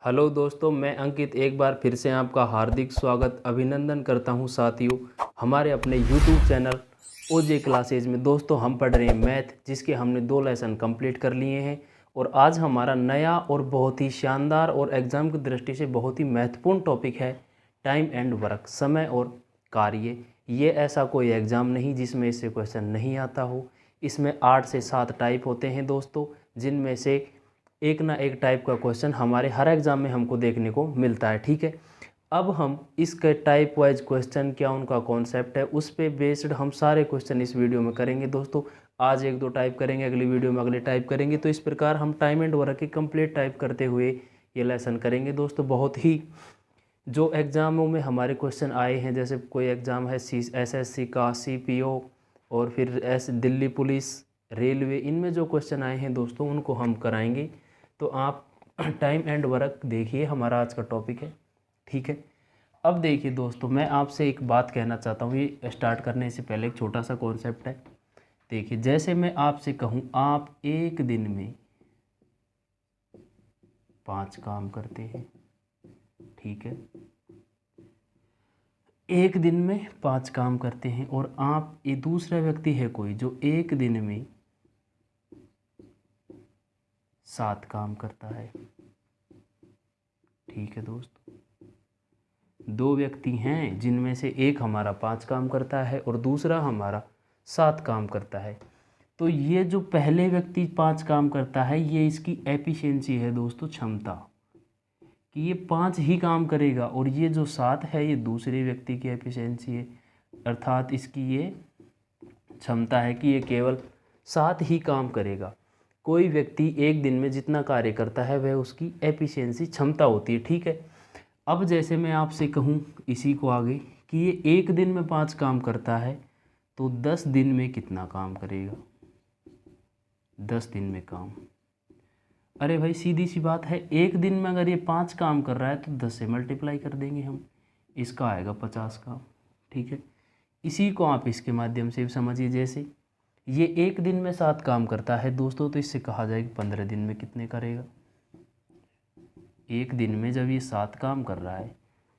Hello दोस्तों, मैं अंकित एक बार फिर से आपका हार्दिक स्वागत अभिनंदन करता हूं साथियों हमारे अपने YouTube चैनल ओजे क्लासेज में। दोस्तों हम पढ़ रहे हैं मैथ, जिसके हमने 2 लेसन कंप्लीट कर लिए हैं और आज हमारा नया और बहुत ही शानदार और एग्ज़ाम की दृष्टि से बहुत ही महत्वपूर्ण टॉपिक है टाइम एंड वर्क, समय और कार्य। ये ऐसा कोई एग्ज़ाम नहीं जिसमें इससे क्वेश्चन नहीं आता हो। इसमें 8 से 7 टाइप होते हैं दोस्तों, जिनमें से एक ना एक टाइप का क्वेश्चन हमारे हर एग्ज़ाम में हमको देखने को मिलता है। ठीक है, अब हम इसके टाइप वाइज क्वेश्चन क्या उनका कॉन्सेप्ट है उस पे बेस्ड हम सारे क्वेश्चन इस वीडियो में करेंगे दोस्तों। आज 1-2 टाइप करेंगे, अगली वीडियो में अगले टाइप करेंगे। तो इस प्रकार हम टाइम एंड वर्क की कंप्लीट टाइप करते हुए ये लेसन करेंगे दोस्तों। बहुत ही जो एग्ज़ामों में हमारे क्वेश्चन आए हैं, जैसे कोई एग्ज़ाम है SSC का, CPO और फिर दिल्ली पुलिस, रेलवे, इनमें जो क्वेश्चन आए हैं दोस्तों उनको हम कराएंगे। तो आप टाइम एंड वर्क देखिए, हमारा आज का टॉपिक है। ठीक है, अब देखिए दोस्तों, मैं आपसे एक बात कहना चाहता हूँ। ये स्टार्ट करने से पहले एक छोटा सा कॉन्सेप्ट है। देखिए, जैसे मैं आपसे कहूँ आप एक दिन में 5 काम करते हैं। ठीक है, एक दिन में 5 काम करते हैं और आप ये दूसरा व्यक्ति है कोई जो एक दिन में 7 काम करता है। ठीक है दोस्तों, 2 व्यक्ति हैं जिनमें से एक हमारा 5 काम करता है और दूसरा हमारा 7 काम करता है। तो ये जो पहले व्यक्ति 5 काम करता है, ये इसकी एफिशिएंसी है दोस्तों, क्षमता, कि ये 5 ही काम करेगा। और ये जो 7 है ये दूसरे व्यक्ति की एफिशिएंसी है, अर्थात इसकी ये क्षमता है कि ये केवल 7 ही काम करेगा। कोई व्यक्ति एक दिन में जितना कार्य करता है वह उसकी एफिशिएंसी, क्षमता होती है। ठीक है, अब जैसे मैं आपसे कहूँ इसी को आगे कि ये एक दिन में 5 काम करता है, तो 10 दिन में कितना काम करेगा? 10 दिन में काम। अरे भाई सीधी सी बात है, एक दिन में अगर ये 5 काम कर रहा है तो 10 से मल्टीप्लाई कर देंगे हम, इसका आएगा 50 काम। ठीक है, इसी को आप इसके माध्यम से समझिए। जैसे ये एक दिन में 7 काम करता है दोस्तों, तो इससे कहा जाए कि 15 दिन में कितने करेगा। एक दिन में जब ये 7 काम कर रहा है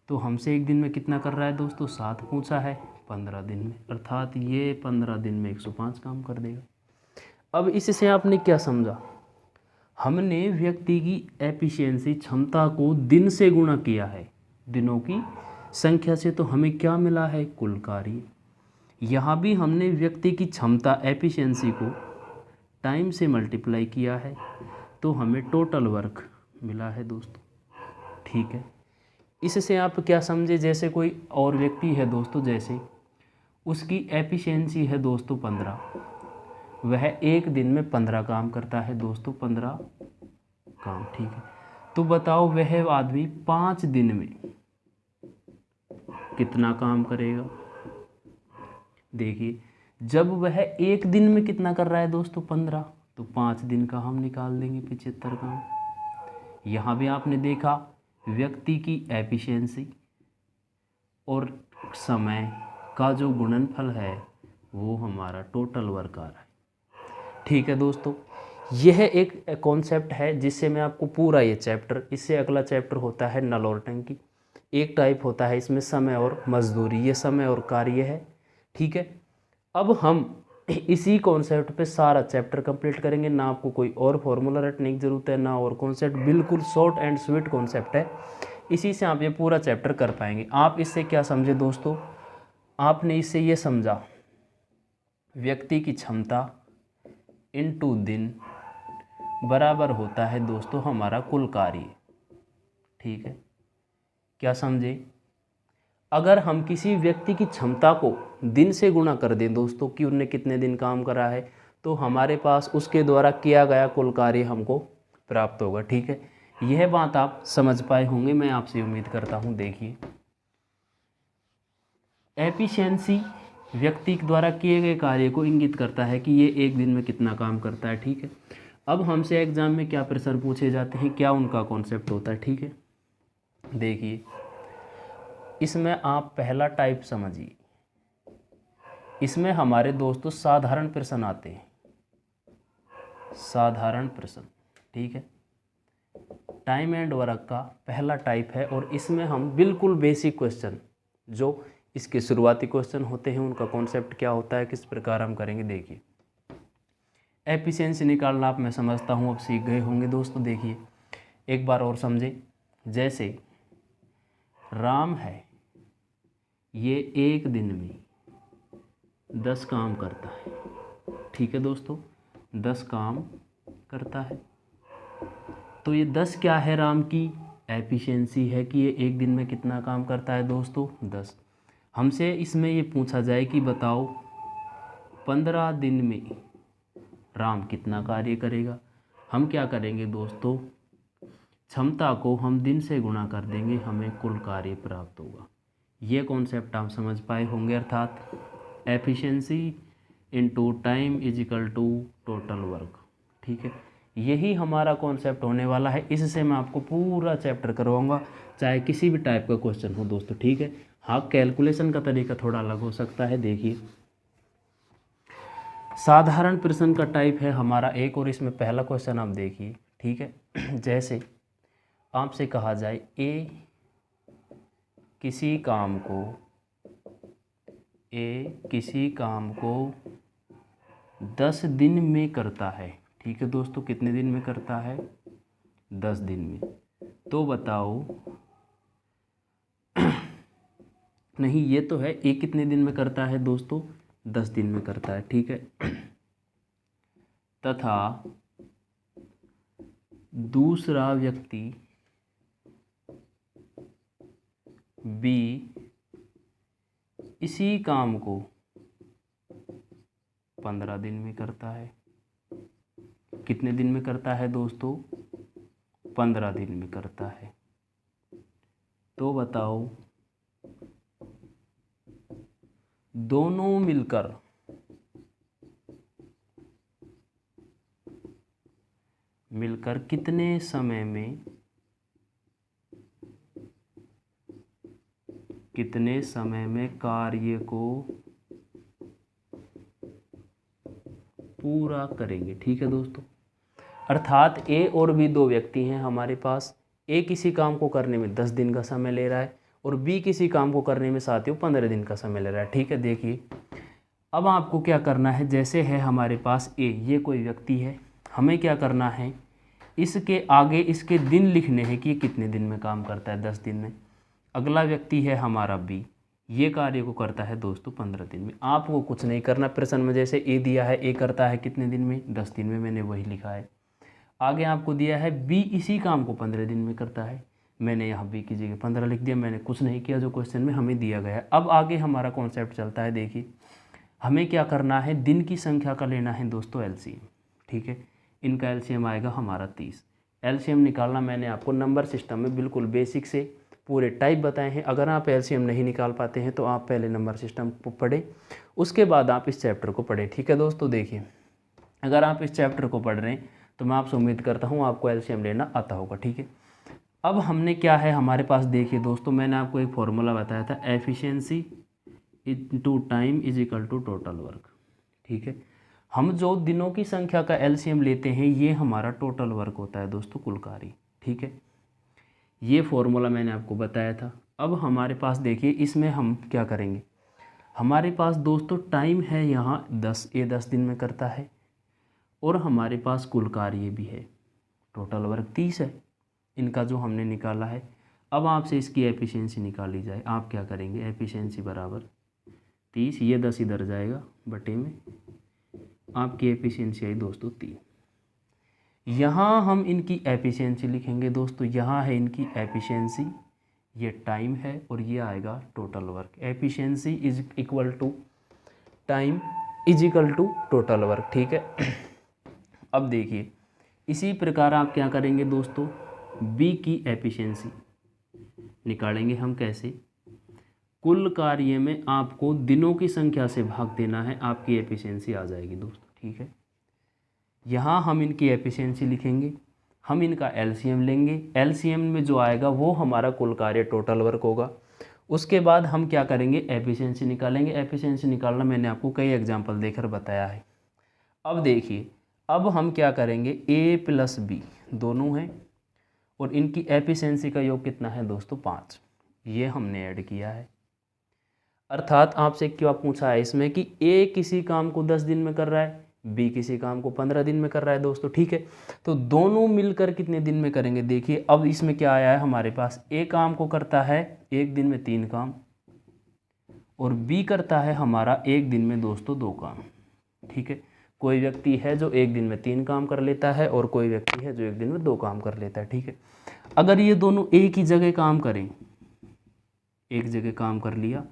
तो हमसे एक दिन में कितना कर रहा है दोस्तों? 7 पूछा है, 15 दिन में, अर्थात ये 15 दिन में 105 काम कर देगा। अब इससे आपने क्या समझा? हमने व्यक्ति की एफिशिएंसी, क्षमता को दिन से गुणा किया है, दिनों की संख्या से, तो हमें क्या मिला है? कुल कार्य। यहाँ भी हमने व्यक्ति की क्षमता, एफिशिएंसी को टाइम से मल्टीप्लाई किया है, तो हमें टोटल वर्क मिला है दोस्तों। ठीक है, इससे आप क्या समझे? जैसे कोई और व्यक्ति है दोस्तों, जैसे उसकी एफिशिएंसी है दोस्तों 15, वह एक दिन में 15 काम करता है दोस्तों, 15 काम। ठीक है, तो बताओ वह आदमी 5 दिन में कितना काम करेगा? देखिए, जब वह एक दिन में कितना कर रहा है दोस्तों? 15, तो 5 दिन का हम निकाल देंगे 75 काम। यहाँ भी आपने देखा व्यक्ति की एफिशिएंसी और समय का जो गुणनफल है वो हमारा टोटल वर्क आ रहा है। ठीक है दोस्तों, यह एक कॉन्सेप्ट है जिससे मैं आपको पूरा ये चैप्टर, इससे अगला चैप्टर होता है नल और टंकी। एक टाइप होता है इसमें समय और मजदूरी, ये समय और कार्य है। ठीक है, अब हम इसी कॉन्सेप्ट पे सारा चैप्टर कंप्लीट करेंगे। ना आपको कोई और फॉर्मूला रटने की ज़रूरत है, ना और कॉन्सेप्ट, बिल्कुल शॉर्ट एंड स्वीट कॉन्सेप्ट है। इसी से आप ये पूरा चैप्टर कर पाएंगे। आप इससे क्या समझे दोस्तों? आपने इससे ये समझा, व्यक्ति की क्षमता इनटू दिन बराबर होता है दोस्तों हमारा कुल कार्य। ठीक है, क्या समझे? अगर हम किसी व्यक्ति की क्षमता को दिन से गुणा कर दें दोस्तों कि उनने कितने दिन काम करा है, तो हमारे पास उसके द्वारा किया गया कुल कार्य हमको प्राप्त होगा। ठीक है, यह बात आप समझ पाए होंगे, मैं आपसे उम्मीद करता हूँ। देखिए, एफिशिएंसी व्यक्ति द्वारा किए गए कार्य को इंगित करता है कि ये एक दिन में कितना काम करता है। ठीक है, अब हमसे एग्जाम में क्या प्रश्न पूछे जाते हैं, क्या उनका कॉन्सेप्ट होता है। ठीक है, देखिए, इसमें आप पहला टाइप समझिए। इसमें हमारे दोस्तों साधारण प्रश्न आते हैं, साधारण प्रश्न। ठीक है, टाइम एंड वर्क का पहला टाइप है और इसमें हम बिल्कुल बेसिक क्वेश्चन जो इसके शुरुआती क्वेश्चन होते हैं उनका कॉन्सेप्ट क्या होता है, किस प्रकार हम करेंगे। देखिए एफिशिएंसी निकालना आप मैं समझता हूँ अब सीख गए होंगे दोस्तों। देखिए एक बार और समझे, जैसे राम है ये एक दिन में 10 काम करता है, ठीक है दोस्तों, 10 काम करता है। तो ये 10 क्या है, राम की एफिशिएंसी है कि ये एक दिन में कितना काम करता है दोस्तों, 10। हमसे इसमें ये पूछा जाए कि बताओ 15 दिन में राम कितना कार्य करेगा। हम क्या करेंगे दोस्तों, क्षमता को हम दिन से गुणा कर देंगे, हमें कुल कार्य प्राप्त होगा। ये कॉन्सेप्ट आप समझ पाए होंगे, अर्थात efficiency into time is equal to total work, ठीक है। यही हमारा कॉन्सेप्ट होने वाला है। इससे मैं आपको पूरा चैप्टर करवाऊंगा, चाहे किसी भी टाइप का क्वेश्चन हो दोस्तों, ठीक है। हाँ, कैलकुलेशन का तरीका थोड़ा अलग हो सकता है। देखिए साधारण प्रश्न का टाइप है हमारा एक, और इसमें पहला क्वेश्चन आप देखिए, ठीक है। जैसे आपसे कहा जाए ए किसी काम को 10 दिन में करता है, ठीक है दोस्तों। कितने दिन में करता है, 10 दिन में। तो बताओ नहीं, ये तो है ए कितने दिन में करता है दोस्तों, 10 दिन में करता है, ठीक है। तथा दूसरा व्यक्ति बी इसी काम को 15 दिन में करता है। कितने दिन में करता है दोस्तों, 15 दिन में करता है। तो बताओ दोनों मिलकर कितने समय में कार्य को पूरा करेंगे, ठीक है दोस्तों। अर्थात ए और बी दो व्यक्ति हैं हमारे पास। ए किसी काम को करने में 10 दिन का समय ले रहा है और बी किसी काम को करने में साथियों 15 दिन का समय ले रहा है, ठीक है। देखिए अब आपको क्या करना है, जैसे है हमारे पास ए, ये कोई व्यक्ति है, हमें क्या करना है, इसके आगे इसके दिन लिखने हैं कि ये कितने दिन में काम करता है, 10 दिन में। अगला व्यक्ति है हमारा बी, ये कार्य को करता है दोस्तों 15 दिन में। आपको कुछ नहीं करना, प्रश्न में जैसे ए दिया है, ए करता है कितने दिन में, 10 दिन में, मैंने वही लिखा है। आगे आपको दिया है बी इसी काम को 15 दिन में करता है, मैंने यहाँ बी की जगह 15 लिख दिया, मैंने कुछ नहीं किया जो क्वेश्चन में हमें दिया गया है। अब आगे हमारा कॉन्सेप्ट चलता है। देखिए हमें क्या करना है, दिन की संख्या का लेना है दोस्तों एलसीएम, ठीक है। इनका एलसीएम आएगा हमारा 30। एलसीएम निकालना मैंने आपको नंबर सिस्टम में बिल्कुल बेसिक से पूरे टाइप बताए हैं। अगर आप एलसीएम नहीं निकाल पाते हैं तो आप पहले नंबर सिस्टम को पढ़ें, उसके बाद आप इस चैप्टर को पढ़ें, ठीक है दोस्तों। देखिए अगर आप इस चैप्टर को पढ़ रहे हैं तो मैं आपसे उम्मीद करता हूँ आपको एलसीएम लेना आता होगा, ठीक है। अब हमने क्या है हमारे पास, देखिए दोस्तों मैंने आपको एक फॉर्मूला बताया था, efficiency into time is equal to total work, ठीक है। हम जो दिनों की संख्या का एलसीएम लेते हैं ये हमारा टोटल वर्क होता है दोस्तों, कुल कार्य, ठीक है। ये फॉर्मूला मैंने आपको बताया था। अब हमारे पास देखिए इसमें हम क्या करेंगे, हमारे पास दोस्तों टाइम है यहाँ 10, ये 10 दिन में करता है, और हमारे पास कुल कार्य भी है, टोटल वर्क 30 है, इनका जो हमने निकाला है। अब आपसे इसकी एफिशिएंसी निकाली जाए, आप क्या करेंगे, एफिशिएंसी बराबर 30, ये 10 इधर जाएगा बटे में, आपकी एफिशिएंसी आई दोस्तों 3। यहाँ हम इनकी एफिशिएंसी लिखेंगे दोस्तों, यहाँ है इनकी एफिशिएंसी, ये टाइम है, और ये आएगा total work. Efficiency is equal to time is equal to total work, ठीक है। अब देखिए इसी प्रकार आप क्या करेंगे दोस्तों, बी की एफिशिएंसी निकालेंगे हम कैसे, कुल कार्य में आपको दिनों की संख्या से भाग देना है, आपकी एफिशिएंसी आ जाएगी दोस्तों, ठीक है। यहाँ हम इनकी एफिशिएंसी लिखेंगे, हम इनका एलसीएम लेंगे, एलसीएम में जो आएगा वो हमारा कुल कार्य टोटल वर्क होगा। उसके बाद हम क्या करेंगे, एफिशिएंसी निकालेंगे। एफिशिएंसी निकालना मैंने आपको कई एग्जांपल देकर बताया है। अब देखिए अब हम क्या करेंगे, ए प्लस बी दोनों हैं, और इनकी एफिशिएंसी का योग कितना है दोस्तों 5। ये हमने ऐड किया है। अर्थात आपसे क्या पूछा है इसमें कि ए किसी काम को 10 दिन में कर रहा है, बी किसी काम को 15 दिन में कर रहा है दोस्तों, ठीक है। तो दोनों मिलकर कितने दिन में करेंगे, देखिए अब इसमें क्या आया है हमारे पास, ए काम को करता है एक दिन में 3 काम और बी करता है हमारा एक दिन में दोस्तों 2 काम, ठीक है। कोई व्यक्ति है जो एक दिन में 3 काम कर लेता है और कोई व्यक्ति है जो एक दिन में 2 काम कर लेता है, ठीक है। अगर ये दोनों एक ही जगह काम करें, एक जगह काम कर लिया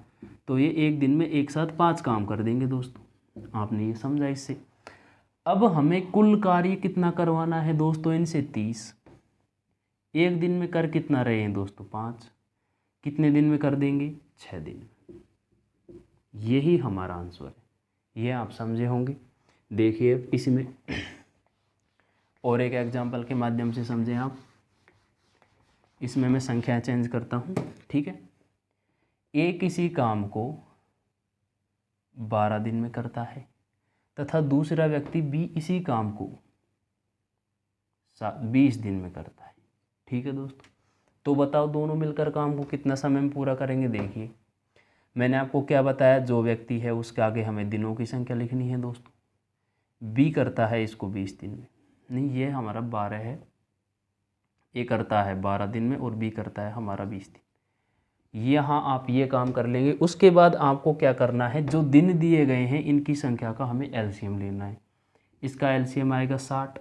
तो ये एक दिन में एक साथ 5 काम कर देंगे दोस्तों, आपने ये समझा इससे। अब हमें कुल कार्य कितना करवाना है दोस्तों इनसे 30। एक दिन में कर कितना रहे हैं दोस्तों 5, कितने दिन में कर देंगे 6 दिन। यही हमारा आंसर है, ये आप समझे होंगे। देखिए इसमें और एक एग्जांपल के माध्यम से समझें आप। इसमें मैं संख्या चेंज करता हूँ, ठीक है। ए किसी काम को 12 दिन में करता है तथा दूसरा व्यक्ति बी इसी काम को 20 दिन में करता है, ठीक है दोस्तों। तो बताओ दोनों मिलकर काम को कितना समय में पूरा करेंगे। देखिए मैंने आपको क्या बताया, जो व्यक्ति है उसके आगे हमें दिनों की संख्या लिखनी है दोस्तों। बी करता है इसको 20 दिन में, नहीं ये हमारा 12 है, ए करता है 12 दिन में और बी करता है हमारा 20 दिन। यहाँ आप ये काम कर लेंगे। उसके बाद आपको क्या करना है, जो दिन दिए गए हैं इनकी संख्या का हमें एलसीएम लेना है। इसका एलसीएम आएगा 60।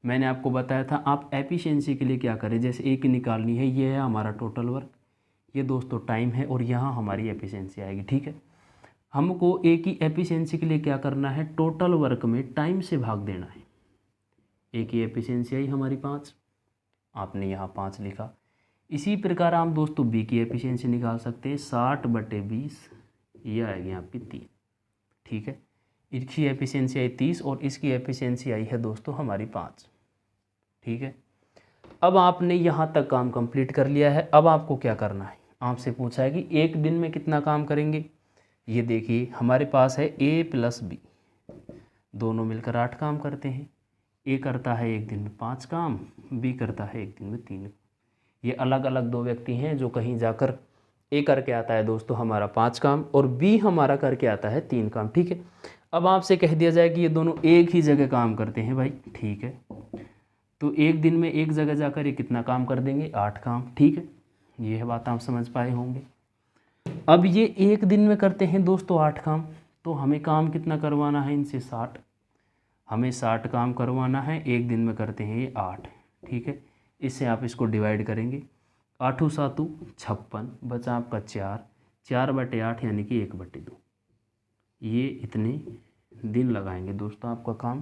मैंने आपको बताया था आप एफिशिएंसी के लिए क्या करें, जैसे ए की निकालनी है, ये है हमारा टोटल वर्क, ये दोस्तों टाइम है और यहाँ हमारी एफिशिएंसी आएगी, ठीक है। हमको ए की एफिशिएंसी के लिए क्या करना है, टोटल वर्क में टाइम से भाग देना है। ए की एफिशिएंसी आई हमारी 5, आपने यहाँ 5 लिखा। इसी प्रकार हम दोस्तों बी की एफिशिएंसी निकाल सकते हैं, 60/20, ये आएगी आपकी 3, ठीक है। इसकी एफिशिएंसी आई 30 और इसकी एफिशिएंसी आई है दोस्तों हमारी 5, ठीक है। अब आपने यहाँ तक काम कंप्लीट कर लिया है। अब आपको क्या करना है, आपसे पूछा है कि एक दिन में कितना काम करेंगे। ये देखिए हमारे पास है ए प्लस बी, दोनों मिलकर 8 काम करते हैं। ए करता है एक दिन में 5 काम, बी करता है एक दिन में 3। ये अलग अलग दो व्यक्ति हैं जो कहीं जाकर ए करके आता है दोस्तों हमारा 5 काम और बी हमारा करके आता है 3 काम, ठीक है। अब आपसे कह दिया जाए कि ये दोनों एक ही जगह काम करते हैं भाई, ठीक है। तो एक दिन में एक जगह जाकर ये कितना काम कर देंगे, 8 काम, ठीक है। ये बात आप समझ पाए होंगे। अब ये एक दिन में करते हैं दोस्तों 8 काम, तो हमें काम कितना करवाना है इनसे 60। हमें 60 काम करवाना है, एक दिन में करते हैं ये 8, ठीक है। इससे आप इसको डिवाइड करेंगे, 8 7 56, बचा आपका 4, 4/8 यानी कि 1/2। ये इतने दिन लगाएंगे दोस्तों आपका काम,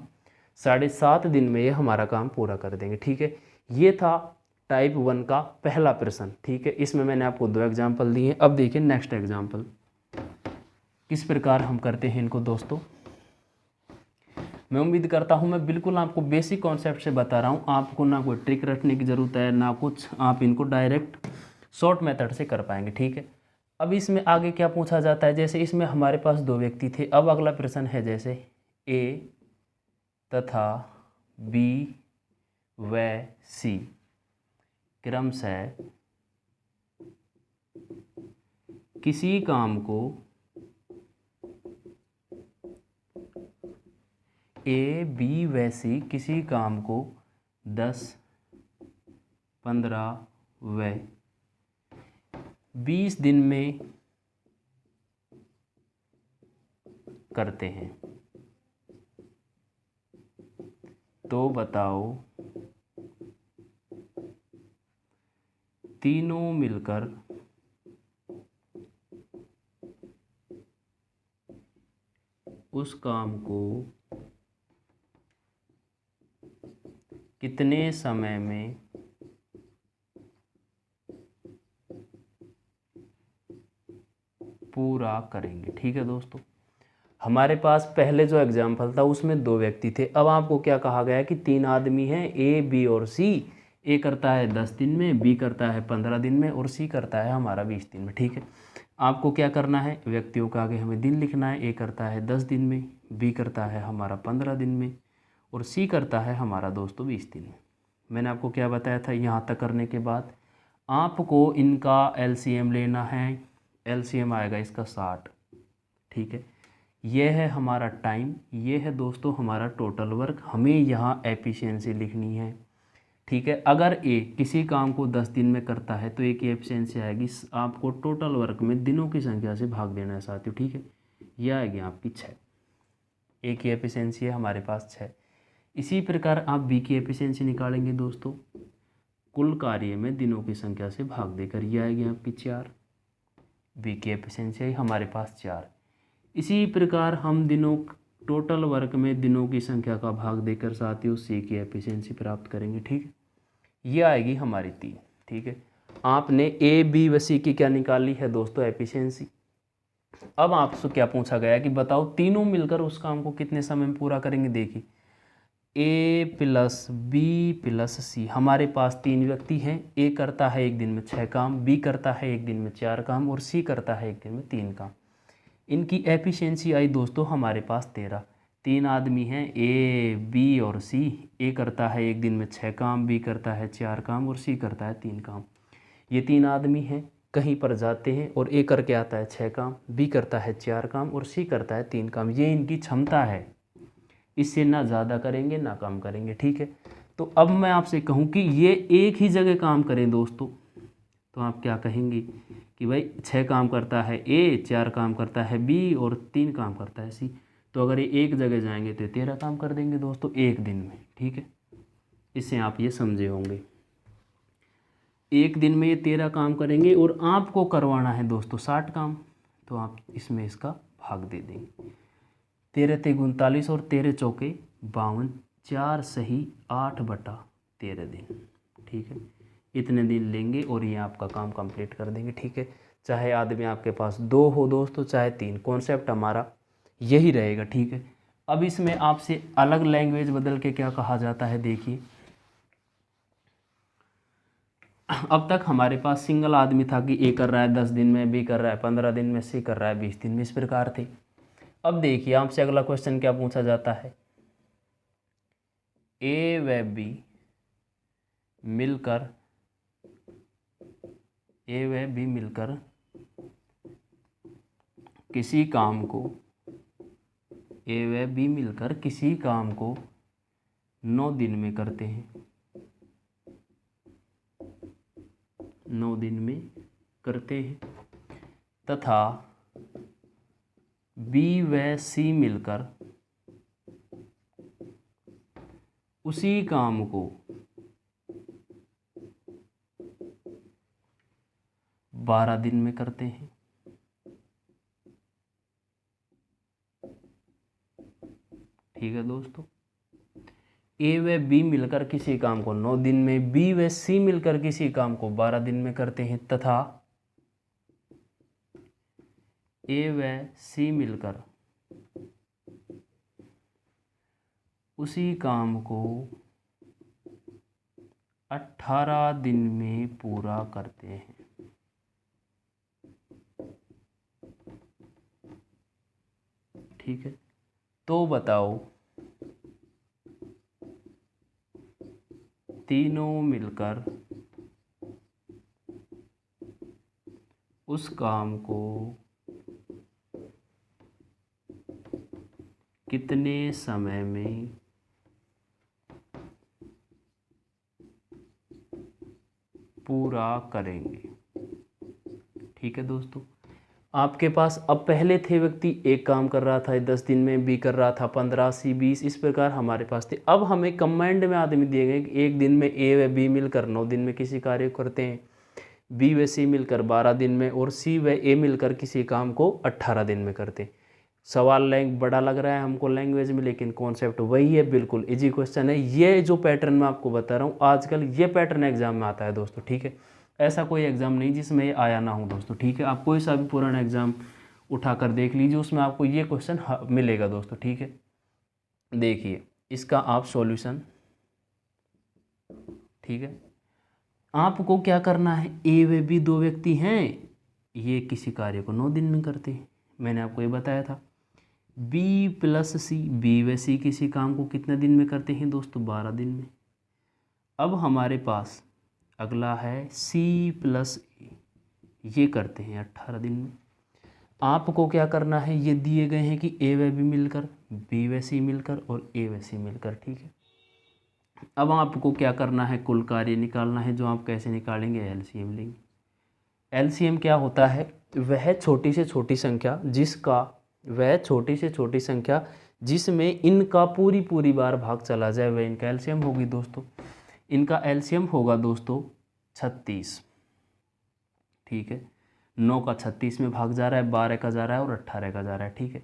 7.5 दिन में ये हमारा काम पूरा कर देंगे, ठीक है। ये था टाइप 1 का पहला प्रश्न, ठीक है। इसमें मैंने आपको 2 एग्जाम्पल दिए। अब देखिए नेक्स्ट एग्जाम्पल किस प्रकार हम करते हैं इनको दोस्तों। मैं उम्मीद करता हूँ मैं बिल्कुल आपको बेसिक कॉन्सेप्ट से बता रहा हूँ, आपको ना कोई ट्रिक रटने की ज़रूरत है ना कुछ, आप इनको डायरेक्ट शॉर्ट मेथड से कर पाएंगे, ठीक है। अब इसमें आगे क्या पूछा जाता है, जैसे इसमें हमारे पास 2 व्यक्ति थे। अब अगला प्रश्न है जैसे ए तथा बी व सी क्रमशः किसी काम को ए बी व सी किसी काम को 10, 15 व 20 दिन में करते हैं, तो बताओ तीनों मिलकर उस काम को कितने समय में पूरा करेंगे, ठीक है दोस्तों। हमारे पास पहले जो एग्जाम्पल था उसमें 2 व्यक्ति थे। अब आपको क्या कहा गया है कि 3 आदमी हैं, ए बी और सी। ए करता है 10 दिन में, बी करता है 15 दिन में और सी करता है हमारा 20 दिन में, ठीक है। आपको क्या करना है, व्यक्तियों का आगे हमें दिन लिखना है। ए करता है 10 दिन में, बी करता है हमारा 15 दिन में और सी करता है हमारा दोस्तों 20 दिन में। मैंने आपको क्या बताया था, यहाँ तक करने के बाद आपको इनका एलसीएम लेना है। एलसीएम आएगा इसका 60। ठीक है, ये है हमारा टाइम, ये है दोस्तों हमारा टोटल वर्क। हमें यहाँ एफिशिएंसी लिखनी है। ठीक है, अगर ए किसी काम को 10 दिन में करता है तो ए की एफिशिएंसी आएगी, आपको टोटल वर्क में दिनों की संख्या से भाग देना है साथियों। ठीक है, यह आएगी आपकी 6। ए की एफिशिएंसी है हमारे पास 6। इसी प्रकार आप बी की एफिशिएंसी निकालेंगे दोस्तों, कुल कार्य में दिनों की संख्या से भाग देकर, यह आएगी आपकी 4। बी की एफिशिएंसी है हमारे पास 4। इसी प्रकार हम दिनों टोटल वर्क में दिनों की संख्या का भाग देकर साथियों सी की एफिशिएंसी प्राप्त करेंगे। ठीक है, ये आएगी हमारी 3। ठीक है, आपने ए बी व सी की क्या निकाली है दोस्तों, एफिशिएंसी। अब आपसे क्या पूछा गया कि बताओ तीनों मिलकर उस काम को कितने समय में पूरा करेंगे। देखिए, ए प्लस बी प्लस सी, हमारे पास 3 व्यक्ति हैं। ए करता है एक दिन में 6 काम, बी करता है एक दिन में 4 काम और सी करता है एक दिन में 3 काम। इनकी एफिशिएंसी आई दोस्तों हमारे पास 13। 3 आदमी हैं, ए बी और सी। ए करता है एक दिन में 6 काम, बी करता है 4 काम और सी करता है 3 काम। ये 3 आदमी हैं, कहीं पर जाते हैं और ए करके आता है 6 काम, बी करता है 4 काम और सी करता है 3 काम। ये इनकी क्षमता है, इससे ना ज़्यादा करेंगे ना कम करेंगे। ठीक है, तो अब मैं आपसे कहूँ कि ये एक ही जगह काम करें दोस्तों, तो आप क्या कहेंगे कि भाई 6 काम करता है ए, 4 काम करता है बी और 3 काम करता है सी। तो अगर ये एक जगह जाएंगे तो 13 काम कर देंगे दोस्तों एक दिन में। ठीक है, इससे आप ये समझे होंगे, एक दिन में ये 13 काम करेंगे और आपको करवाना है दोस्तों 60 काम, तो आप इसमें इसका भाग दे देंगे। 13 ते 39 और 13 चौके 52, 4 सही 8/13 दिन। ठीक है, इतने दिन लेंगे और ये आपका काम कंप्लीट कर देंगे। ठीक है, चाहे आदमी आपके पास 2 हो दोस्तों, चाहे 3, कॉन्सेप्ट हमारा यही रहेगा। ठीक है, अब इसमें आपसे अलग लैंग्वेज बदल के क्या कहा जाता है, देखिए अब तक हमारे पास सिंगल आदमी था कि ए कर रहा है 10 दिन में, बी कर रहा है 15 दिन में, सी कर रहा है 20 दिन में, इस प्रकार थे। अब देखिए आपसे अगला क्वेश्चन क्या पूछा जाता है, ए व बी मिलकर किसी काम को, ए व बी मिलकर किसी काम को 9 दिन में करते हैं, 9 दिन में करते हैं, तथा बी व सी मिलकर उसी काम को 12 दिन में करते हैं। ठीक है दोस्तों, ए व बी मिलकर किसी काम को 9 दिन में, बी व सी मिलकर किसी काम को 12 दिन में करते हैं, तथा ए व सी मिलकर उसी काम को 18 दिन में पूरा करते हैं। ठीक है, तो बताओ तीनों मिलकर उस काम को कितने समय में पूरा करेंगे। ठीक है दोस्तों, आपके पास अब पहले थे व्यक्ति, एक काम कर रहा था 10 दिन में, बी कर रहा था 15, सी 20, इस प्रकार हमारे पास थे। अब हमें कंबाइंड में आदमी दिए गए कि एक दिन में ए व बी मिलकर 9 दिन में किसी कार्य को करते हैं, बी व सी मिलकर 12 दिन में और सी व ए मिलकर किसी काम को 18 दिन में करते हैं। सवाल बड़ा लग रहा है हमको लैंग्वेज में, लेकिन कॉन्सेप्ट वही है, बिल्कुल इजी क्वेश्चन है। ये जो पैटर्न मैं आपको बता रहा हूँ आजकल, ये पैटर्न एग्जाम में आता है दोस्तों। ठीक है, ऐसा कोई एग्ज़ाम नहीं जिसमें ये आया ना हो दोस्तों। ठीक है, आप कोई सा भी पुराना एग्ज़ाम उठा कर देख लीजिए, उसमें आपको ये क्वेश्चन मिलेगा दोस्तों। ठीक है, देखिए इसका आप सॉल्यूशन। ठीक है, आपको क्या करना है, ए व बी 2 व्यक्ति हैं, ये किसी कार्य को 9 दिन में करते हैं, मैंने आपको ये बताया था। बी प्लस सी, बी व सी किसी काम को कितने दिन में करते हैं दोस्तों, 12 दिन में। अब हमारे पास अगला है C+A, ये करते हैं 18 दिन में। आपको क्या करना है, ये दिए गए हैं कि A व B मिलकर, B व C मिलकर और A व C मिलकर, ठीक है। अब आपको क्या करना है, कुल कार्य निकालना है, जो आप कैसे निकालेंगे, एलसीएम लेंगे। एलसीएम क्या होता है, वह छोटी से छोटी संख्या जिसमें इनका पूरी बार भाग चला जाए, वह इनका एलसीएम होगी दोस्तों। इनका एलसीएम होगा दोस्तों 36, ठीक है। 9 का 36 में भाग जा रहा है, 12 का जा रहा है और 18 का जा रहा है, ठीक है।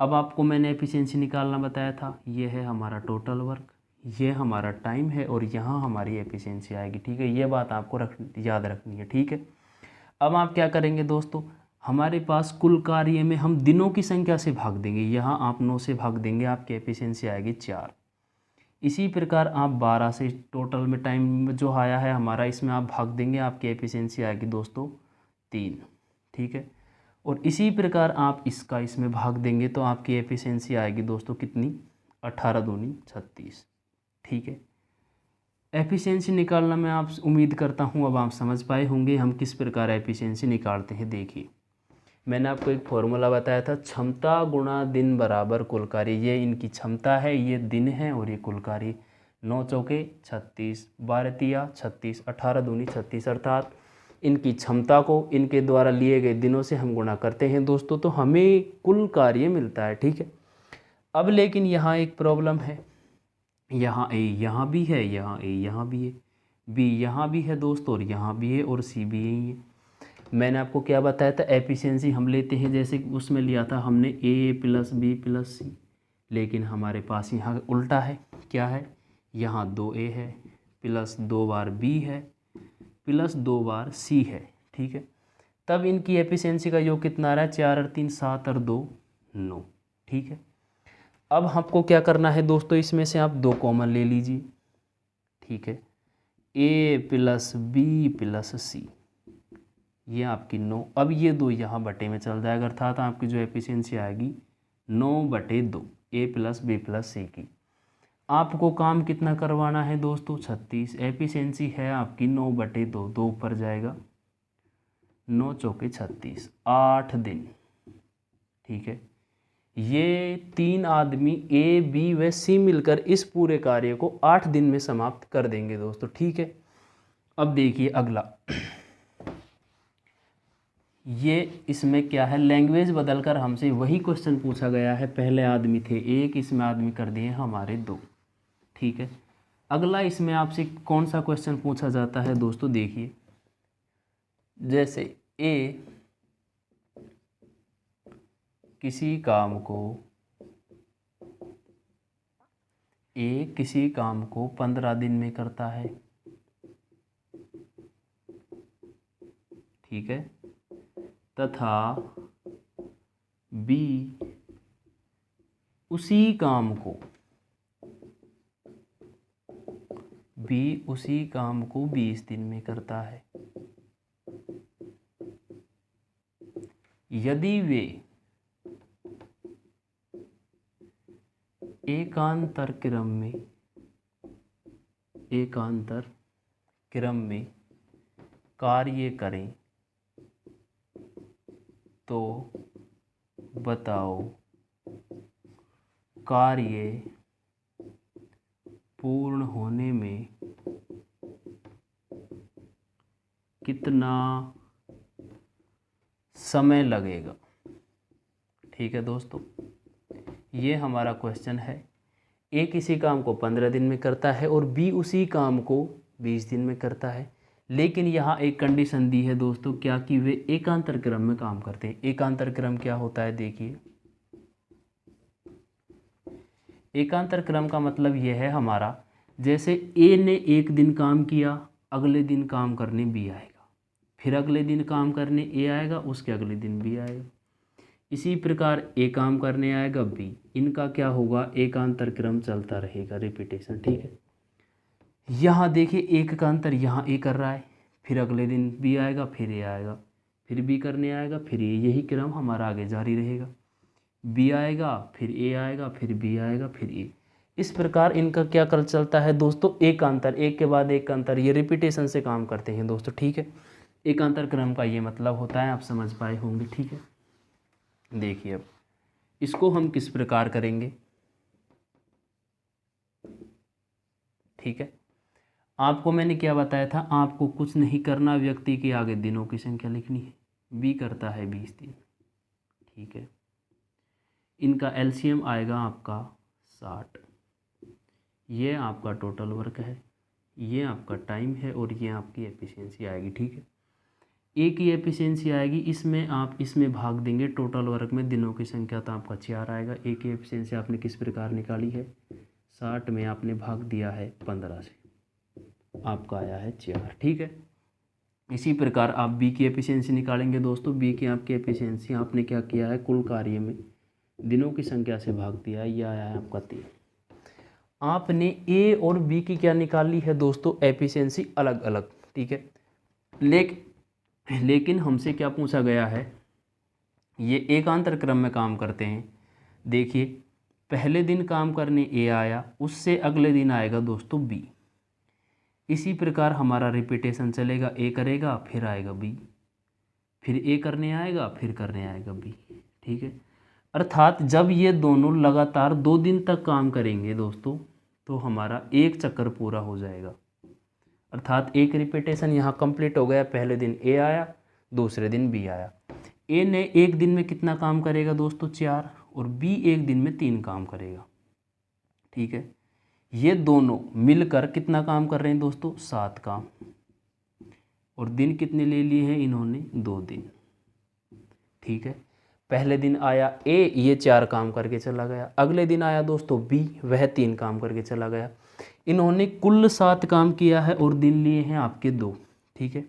अब आपको मैंने एफिशिएंसी निकालना बताया था, ये है हमारा टोटल वर्क, ये हमारा टाइम है और यहाँ हमारी एफिशिएंसी आएगी, ठीक है। ये बात आपको याद रखनी है, ठीक है। अब आप क्या करेंगे दोस्तों, हमारे पास कुल कार्य में हम दिनों की संख्या से भाग देंगे, यहाँ आप 9 से भाग देंगे, आपकी एफिशिएंसी आएगी 4। इसी प्रकार आप 12 से टोटल में टाइम जो आया है हमारा, इसमें आप भाग देंगे, आपकी एफिशिएंसी आएगी दोस्तों 3, ठीक है। और इसी प्रकार आप इसमें भाग देंगे तो आपकी एफिशिएंसी आएगी दोस्तों कितनी, 18 दूनी 36, ठीक है। एफिशिएंसी निकालना मैं आप उम्मीद करता हूँ अब आप समझ पाए होंगे हम किस प्रकार एफिशिएंसी निकालते हैं। देखिए, मैंने आपको एक फॉर्मूला बताया था, क्षमता गुणा दिन बराबर कुल कार्य। ये इनकी क्षमता है, ये दिन है और ये कुल कार्य। 9 चौके 36, 12 तिया 36, 18 दूनी 36, अर्थात इनकी क्षमता को इनके द्वारा लिए गए दिनों से हम गुणा करते हैं दोस्तों, तो हमें कुल कार्य मिलता है, ठीक है। अब लेकिन यहाँ एक प्रॉब्लम है, यहाँ A यहाँ भी है, यहाँ A यहाँ भी है, B यहाँ भी है दोस्तों और यहाँ भी है और C भी यही है। मैंने आपको क्या बताया था, एफिशिएंसी हम लेते हैं जैसे उसमें लिया था हमने A + B + C, लेकिन हमारे पास यहाँ उल्टा है, क्या है, यहाँ 2A है प्लस 2 बार B है प्लस 2 बार C है, ठीक है। तब इनकी एफिशिएंसी का योग कितना आ रहा है, 4 और 3 7 और 2 9, ठीक है। अब हमको क्या करना है दोस्तों, इसमें से आप 2 कॉमन ले लीजिए, ठीक है। A + B + C, ये आपकी 9। अब ये 2 यहाँ बटे में चल जाएगा, अर्थात आपकी जो एफिशिएंसी आएगी 9/2 A + B + C की। आपको काम कितना करवाना है दोस्तों, 36। एफिशिएंसी है आपकी 9/2, 2 ऊपर जाएगा, 9 चौके 36, 8 दिन, ठीक है। ये 3 आदमी A, B व C मिलकर इस पूरे कार्य को 8 दिन में समाप्त कर देंगे दोस्तों, ठीक है। अब देखिए अगला, ये इसमें क्या है, लैंग्वेज बदलकर हमसे वही क्वेश्चन पूछा गया है। पहले आदमी थे 1, इसमें आदमी कर दिए हमारे 2, ठीक है। अगला इसमें आपसे कौन सा क्वेश्चन पूछा जाता है दोस्तों, देखिए, जैसे A किसी काम को 15 दिन में करता है, ठीक है, तथा B उसी काम को 20 दिन में करता है। यदि वे एकांतर क्रम में कार्य करें तो बताओ कार्य पूर्ण होने में कितना समय लगेगा, ठीक है दोस्तों। ये हमारा क्वेश्चन है। A किसी काम को 15 दिन में करता है और B उसी काम को 20 दिन में करता है, लेकिन यहाँ एक कंडीशन दी है दोस्तों, क्या कि वे एकांतर क्रम में काम करते हैं। एकांतर क्रम क्या होता है, देखिए, एकांतर क्रम का मतलब यह है हमारा, जैसे A ने एक दिन काम किया, अगले दिन काम करने B आएगा, फिर अगले दिन काम करने A आएगा, उसके अगले दिन B आएगा। इसी प्रकार A काम करने आएगा B, इनका क्या होगा, एकांतर क्रम चलता रहेगा, रिपीटेशन, ठीक है। यहाँ देखिए एक का अंतर, यहाँ A कर रहा है, फिर अगले दिन B आएगा, फिर A आएगा, फिर B करने आएगा, फिर A, यही क्रम हमारा आगे जारी रहेगा। B आएगा, फिर A आएगा, फिर B आएगा, फिर A। इस प्रकार इनका क्या कर चलता है दोस्तों, एकांतर, एक के बाद एक अंतर, ये रिपीटेशन से काम करते हैं दोस्तों। ठीक है, एकांतर क्रम का ये मतलब होता है, आप समझ पाए होंगे। ठीक है, देखिए अब इसको हम किस प्रकार करेंगे। ठीक है, आपको मैंने क्या बताया था, आपको कुछ नहीं करना, व्यक्ति के आगे दिनों की संख्या लिखनी है। बी करता है 20 दिन। ठीक है, इनका एलसीएम आएगा आपका 60। ये आपका टोटल वर्क है, ये आपका टाइम है, और ये आपकी एफिशिएंसी आएगी। ठीक है, ए की एफिशिएंसी आएगी, इसमें आप इसमें भाग देंगे टोटल वर्क में, दिनों की संख्या तो आपका 4 आएगा। ए की एफिशिएंसी आपने किस प्रकार निकाली है, 60 में आपने भाग दिया है 15 से, आपका आया है 4। ठीक है, इसी प्रकार आप बी की एफिशिएंसी निकालेंगे दोस्तों। बी की आपकी एफिशिएंसी आपने क्या किया है, कुल कार्य में दिनों की संख्या से भाग दिया, ये आया है आपका 3। आपने ए और बी की क्या निकाली है दोस्तों, एफिशिएंसी अलग अलग। ठीक है, लेकिन हमसे क्या पूछा गया है, ये एकांतर क्रम में काम करते हैं। देखिए, पहले दिन काम करने ए आया, उससे अगले दिन आएगा दोस्तों बी। इसी प्रकार हमारा रिपीटेशन चलेगा, ए करेगा फिर आएगा बी, फिर ए करने आएगा फिर करने आएगा बी। ठीक है, अर्थात जब ये दोनों लगातार 2 दिन तक काम करेंगे दोस्तों, तो हमारा एक चक्कर पूरा हो जाएगा। अर्थात एक रिपीटेशन यहाँ कंप्लीट हो गया, पहले दिन ए आया, दूसरे दिन बी आया। ए ने एक दिन में कितना काम करेगा दोस्तों, 4, और बी एक दिन में 3 काम करेगा। ठीक है, ये दोनों मिलकर कितना काम कर रहे हैं दोस्तों, 7 काम, और दिन कितने ले लिए हैं इन्होंने, 2 दिन। ठीक है, पहले दिन आया ए, ये 4 काम करके चला गया, अगले दिन आया दोस्तों बी, वह 3 काम करके चला गया। इन्होंने कुल 7 काम किया है और दिन लिए हैं आपके 2। ठीक है,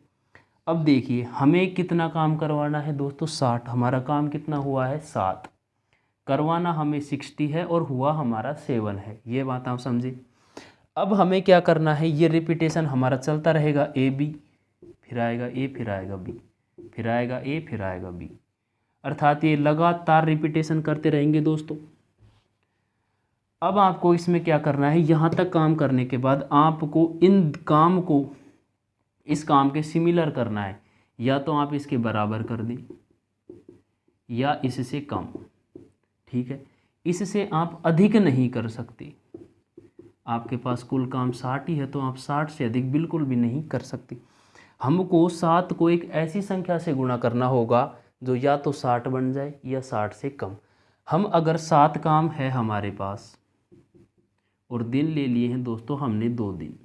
अब देखिए हमें कितना काम करवाना है दोस्तों, 60। हमारा काम कितना हुआ है, 7, करवाना हमें 60 है, और हुआ हमारा 7 है। ये बात आप समझे। अब हमें क्या करना है, ये रिपीटेशन हमारा चलता रहेगा, ए बी, फिर आएगा ए, फिर आएगा बी, फिर आएगा ए, फिर आएगा बी। अर्थात ये लगातार रिपीटेशन करते रहेंगे दोस्तों। अब आपको इसमें क्या करना है, यहाँ तक काम करने के बाद आपको इन काम को इस काम के सिमिलर करना है। या तो आप इसके बराबर कर दें या इससे कम। ठीक है, इससे आप अधिक नहीं कर सकते। आपके पास कुल काम 60 ही है, तो आप 60 से अधिक बिल्कुल भी नहीं कर सकते। हमको 7 को एक ऐसी संख्या से गुणा करना होगा जो या तो 60 बन जाए या 60 से कम। हम अगर 7 काम है हमारे पास और दिन ले लिए हैं दोस्तों हमने 2 दिन,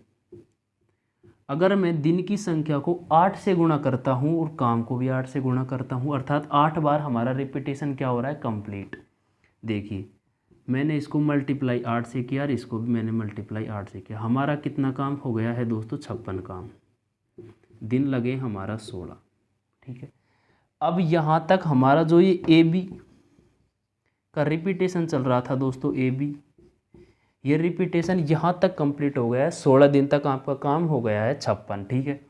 अगर मैं दिन की संख्या को 8 से गुणा करता हूँ और काम को भी 8 से गुणा करता हूँ, अर्थात 8 बार हमारा रिपीटेशन क्या हो रहा है, कंप्लीट। देखिए मैंने इसको मल्टीप्लाई 8 से किया और इसको भी मैंने मल्टीप्लाई 8 से किया, हमारा कितना काम हो गया है दोस्तों, 56 काम। दिन लगे हमारा 16। ठीक है, अब यहाँ तक हमारा जो ये ए बी का रिपीटेशन चल रहा था दोस्तों, ए बी, ये रिपीटेशन यहाँ तक कंप्लीट हो गया है, 16 दिन तक आपका काम हो गया है 56। ठीक है,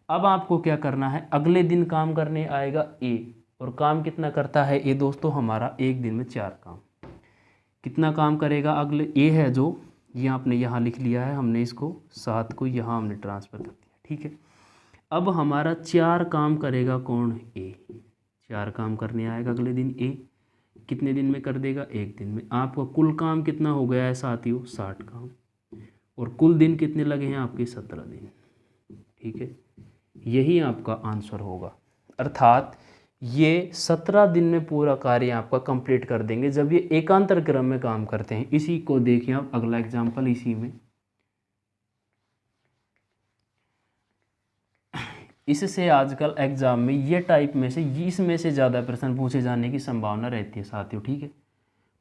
अब आपको क्या करना है, अगले दिन काम करने आएगा ए, और काम कितना करता है ए दोस्तों, हमारा एक दिन में 4 काम। कितना काम करेगा अगले, ए है जो ये आपने यहाँ लिख लिया है, हमने इसको 7 को यहाँ हमने ट्रांसफ़र कर दिया। ठीक है, अब हमारा 4 काम करेगा कौन, ए, 4 काम करने आएगा अगले दिन ए, कितने दिन में कर देगा, एक दिन में। आपका कुल काम कितना हो गया है साथियों, 60 काम, और कुल दिन कितने लगे हैं आपके, 17 दिन। ठीक है, यही आपका आंसर होगा। अर्थात ये 17 दिन में पूरा कार्य आपका कंप्लीट कर देंगे जब ये एकांतर क्रम में काम करते हैं। इसी को देखिए आप, अगला एग्जाम्पल इसी में, इससे आजकल एग्जाम में ये टाइप में से इसमें से ज़्यादा प्रश्न पूछे जाने की संभावना रहती है साथियों। ठीक है,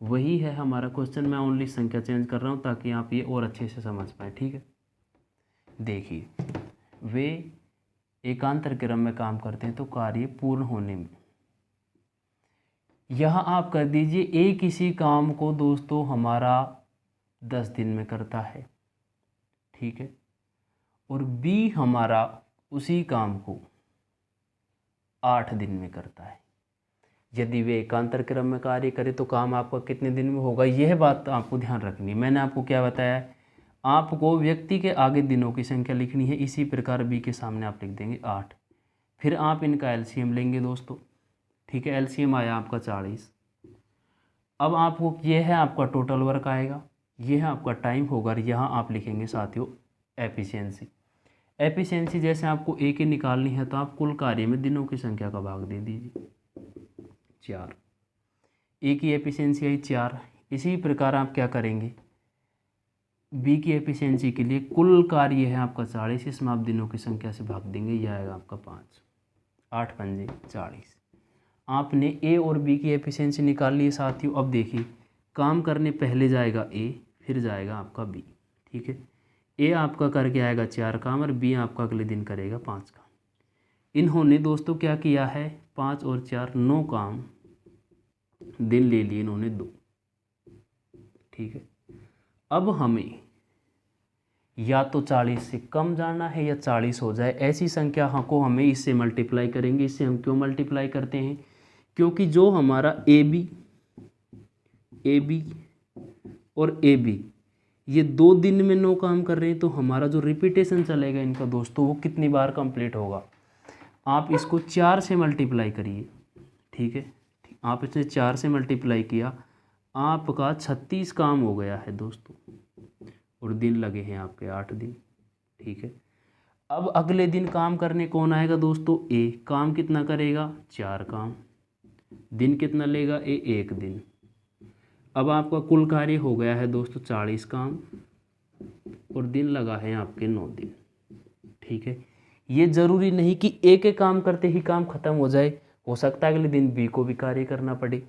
वही है हमारा क्वेश्चन, मैं ओनली संख्या चेंज कर रहा हूँ ताकि आप ये और अच्छे से समझ पाए। ठीक है, देखिए वे एकांतर क्रम में काम करते हैं तो कार्य पूर्ण होने में, यहाँ आप कर दीजिए ए किसी काम को दोस्तों हमारा 10 दिन में करता है। ठीक है, और बी हमारा उसी काम को 8 दिन में करता है। यदि वे एकांतर क्रम में कार्य करें तो काम आपका कितने दिन में होगा, यह बात आपको ध्यान रखनी। मैंने आपको क्या बताया है, आपको व्यक्ति के आगे दिनों की संख्या लिखनी है, इसी प्रकार बी के सामने आप लिख देंगे 8। फिर आप इनका एलसीएम लेंगे दोस्तों, ठीक है। एलसीएम आया आपका 40। अब आपको ये है आपका टोटल वर्क आएगा, ये है आपका टाइम होगा, और यहाँ आप लिखेंगे साथियों एफिशिएंसी। एफिशिएंसी जैसे आपको ए की निकालनी है तो आप कुल कार्य में दिनों की संख्या का भाग दे दीजिए 4। ए की एफिशिएंसी आई 4। इसी प्रकार आप क्या करेंगे, बी की एफिशिएंसी के लिए कुल कार्य है आपका 40, इसमें आप दिनों की संख्या से भाग देंगे, यह आएगा आपका 5। 8 पंजे 40। आपने ए और बी की एफिशिएंसी निकाल ली है साथियों। अब देखिए, काम करने पहले जाएगा ए, फिर जाएगा आपका बी, ठीक है। ए आपका करके आएगा 4 काम और बी आपका अगले दिन करेगा 5 काम। इन्होंने दोस्तों क्या किया है, 5 और 4 9 काम दिन ले लिए इन्होंने 2, ठीक है। अब हमें या तो 40 से कम जाना है या 40 हो जाए, ऐसी संख्या को हमें इससे मल्टीप्लाई करेंगे। इससे हम क्यों मल्टीप्लाई करते हैं, क्योंकि जो हमारा ए बी और ए बी ये 2 दिन में 9 काम कर रहे हैं, तो हमारा जो रिपीटेशन चलेगा इनका दोस्तों वो कितनी बार कंप्लीट होगा। आप इसको 4 से मल्टीप्लाई करिए, ठीक है। आप इसे 4 से मल्टीप्लाई किया, आपका 36 काम हो गया है दोस्तों, और दिन लगे हैं आपके 8 दिन, ठीक है। अब अगले दिन काम करने कौन आएगा दोस्तों, ए। काम कितना करेगा, 4 काम। दिन कितना लेगा ए, 1 दिन। अब आपका कुल कार्य हो गया है दोस्तों 40 काम, और दिन लगा है आपके 9 दिन, ठीक है। ये ज़रूरी नहीं कि एक एक काम करते ही काम खत्म हो जाए, हो सकता है अगले दिन बी को भी कार्य करना पड़े।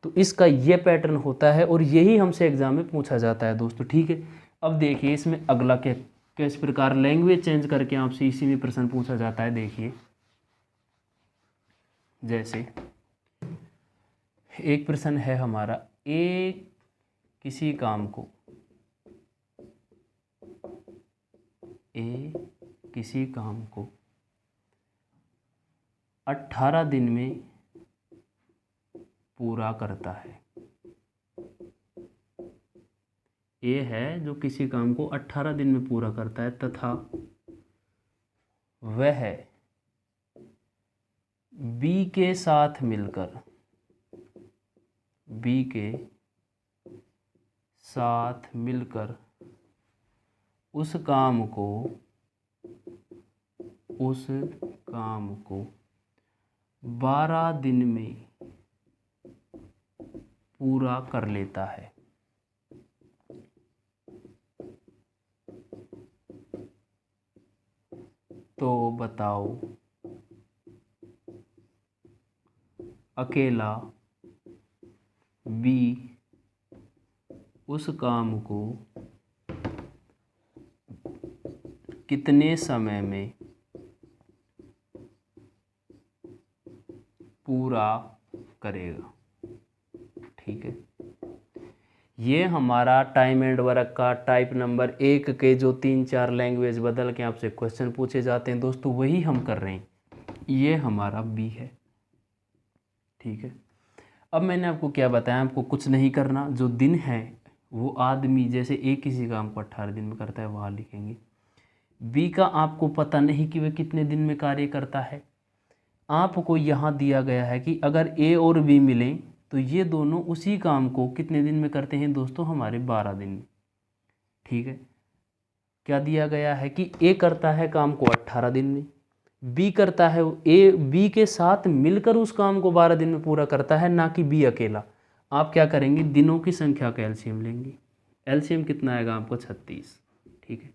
तो इसका ये पैटर्न होता है और यही हमसे एग्जाम में पूछा जाता है दोस्तों, ठीक है। अब देखिए इसमें अगला क्या किस प्रकार लैंग्वेज चेंज करके आपसे इसी में प्रश्न पूछा जाता है। देखिए जैसे एक प्रश्न है हमारा, ए किसी काम को 18 दिन में पूरा करता है। ए है जो किसी काम को 18 दिन में पूरा करता है, तथा वह बी के साथ मिलकर उस काम को 12 दिन में पूरा कर लेता है। तो बताओ अकेला बी उस काम को कितने समय में पूरा करेगा, ठीक है। ये हमारा टाइम एंड वर्क का टाइप नंबर 1 के जो 3-4 लैंग्वेज बदल के आपसे क्वेश्चन पूछे जाते हैं दोस्तों, वही हम कर रहे हैं। ये हमारा बी है, ठीक है। अब मैंने आपको क्या बताया, आपको कुछ नहीं करना, जो दिन है वो आदमी जैसे ए किसी काम को 18 दिन में करता है वहाँ लिखेंगे। बी का आपको पता नहीं कि वह कितने दिन में कार्य करता है। आपको यहाँ दिया गया है कि अगर ए और बी मिलें तो ये दोनों उसी काम को कितने दिन में करते हैं दोस्तों, हमारे 12 दिन में, ठीक है। क्या दिया गया है कि ए करता है काम को 18 दिन में, बी करता है, ए बी के साथ मिलकर उस काम को 12 दिन में पूरा करता है, ना कि बी अकेला। आप क्या करेंगे, दिनों की संख्या का एलसीएम लेंगे। एलसीएम कितना आएगा आपको 36, ठीक है।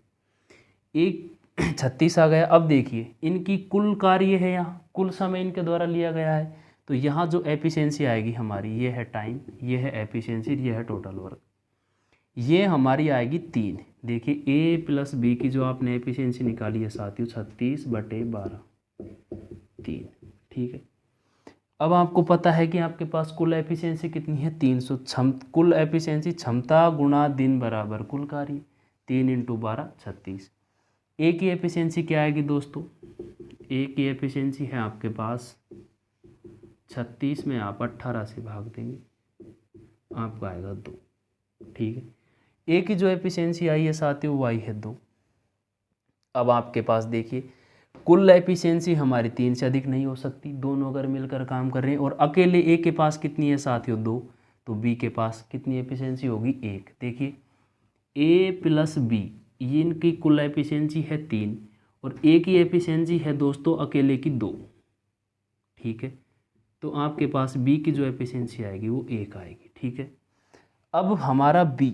एक 36 आ गया। अब देखिए इनकी कुल कार्य है, यहाँ कुल समय इनके द्वारा लिया गया है, तो यहाँ जो एफिशिएंसी आएगी हमारी, ये है टाइम, ये है एफिशिएंसी, ये है टोटल वर्क, ये हमारी आएगी 3। देखिए ए प्लस बी की जो आपने एफिशिएंसी निकाली है साथियों 36/12 3, ठीक है। अब आपको पता है कि आपके पास कुल एफिशिएंसी कितनी है 300। कुल एफिशिएंसी क्षमता गुणा दिन बराबर कुल कार्य, 3 × 12 36। ए की एफिशिएंसी क्या आएगी दोस्तों, ए की एफिशिएंसी है आपके पास 36 में आप 18 से भाग देंगे, आपका आएगा 2। ठीक है, ए की जो एफिशिएंसी आई है साथियों वो आई है 2। अब आपके पास देखिए कुल एफिशिएंसी हमारी 3 से अधिक नहीं हो सकती, दोनों अगर मिलकर काम कर रहे हैं, और अकेले ए के पास कितनी है साथियों 2, तो बी के पास कितनी एफिशिएंसी होगी 1। देखिए ए प्लस बी ये इनकी कुल एफिशिएंसी है 3 और ए की एफिशिएंसी है दोस्तों अकेले की 2। ठीक है, तो आपके पास बी की जो एफिशिएंसी आएगी वो 1 आएगी। ठीक है, अब हमारा बी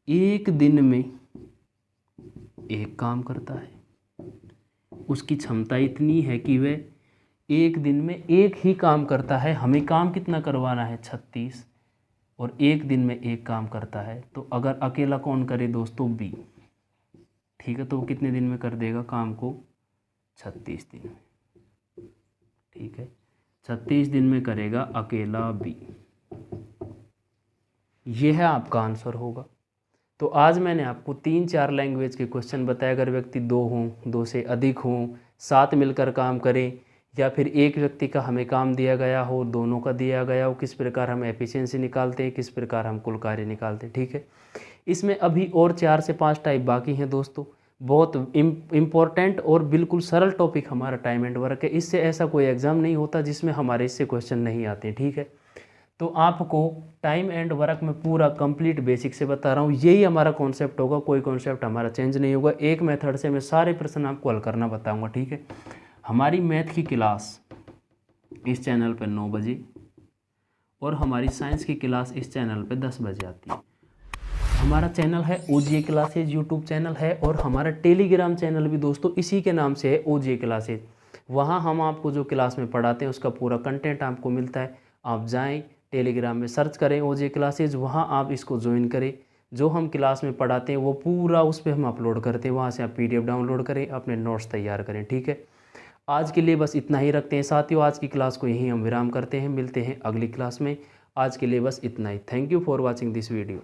एक दिन में एक काम करता है, उसकी क्षमता इतनी है कि वह एक दिन में एक ही काम करता है। हमें काम कितना करवाना है 36, और एक दिन में एक काम करता है, तो अगर अकेला कौन करे दोस्तों बी। ठीक है, तो वो कितने दिन में कर देगा काम को 36 दिन में। ठीक है, 36 दिन में करेगा अकेला बी। यह है आपका आंसर होगा। तो आज मैंने आपको 3-4 लैंग्वेज के क्वेश्चन बताए। अगर व्यक्ति 2 हों, 2 से अधिक हों, साथ मिलकर काम करें, या फिर एक व्यक्ति का हमें काम दिया गया हो, दोनों का दिया गया हो, किस प्रकार हम एफिशिएंसी निकालते हैं, किस प्रकार हम कुल कार्य निकालते हैं। ठीक है, इसमें अभी और 4 से 5 टाइप बाकी हैं दोस्तों। बहुत इम्पोर्टेंट और बिल्कुल सरल टॉपिक हमारा टाइम एंड वर्क है। इससे ऐसा कोई एग्ज़ाम नहीं होता जिसमें हमारे इससे क्वेश्चन नहीं आते। ठीक है, तो आपको टाइम एंड वर्क में पूरा कंप्लीट बेसिक से बता रहा हूँ। यही हमारा कॉन्सेप्ट होगा, कोई कॉन्सेप्ट हमारा चेंज नहीं होगा। एक मेथड से मैं सारे प्रश्न आपको हल करना बताऊँगा। ठीक है, हमारी मैथ की क्लास इस चैनल पर 9 बजे और हमारी साइंस की क्लास इस चैनल पर 10 बजे आती है। हमारा चैनल है ओजे क्लासेज यूट्यूब चैनल है, और हमारा टेलीग्राम चैनल भी दोस्तों इसी के नाम से है ओजे क्लासेज। वहाँ हम आपको जो क्लास में पढ़ाते हैं उसका पूरा कंटेंट आपको मिलता है। आप जाएं टेलीग्राम में सर्च करें ओजे क्लासेज, वहाँ आप इसको ज्वाइन करें। जो हम क्लास में पढ़ाते हैं वो पूरा उस पर हम अपलोड करते हैं, वहाँ से आप PDF डाउनलोड करें, अपने नोट्स तैयार करें। ठीक है, आज के लिए बस इतना ही रखते हैं साथियों। आज की क्लास को यहीं हम विराम करते हैं, मिलते हैं अगली क्लास में। आज के लिए बस इतना ही। Thank you for watching this video.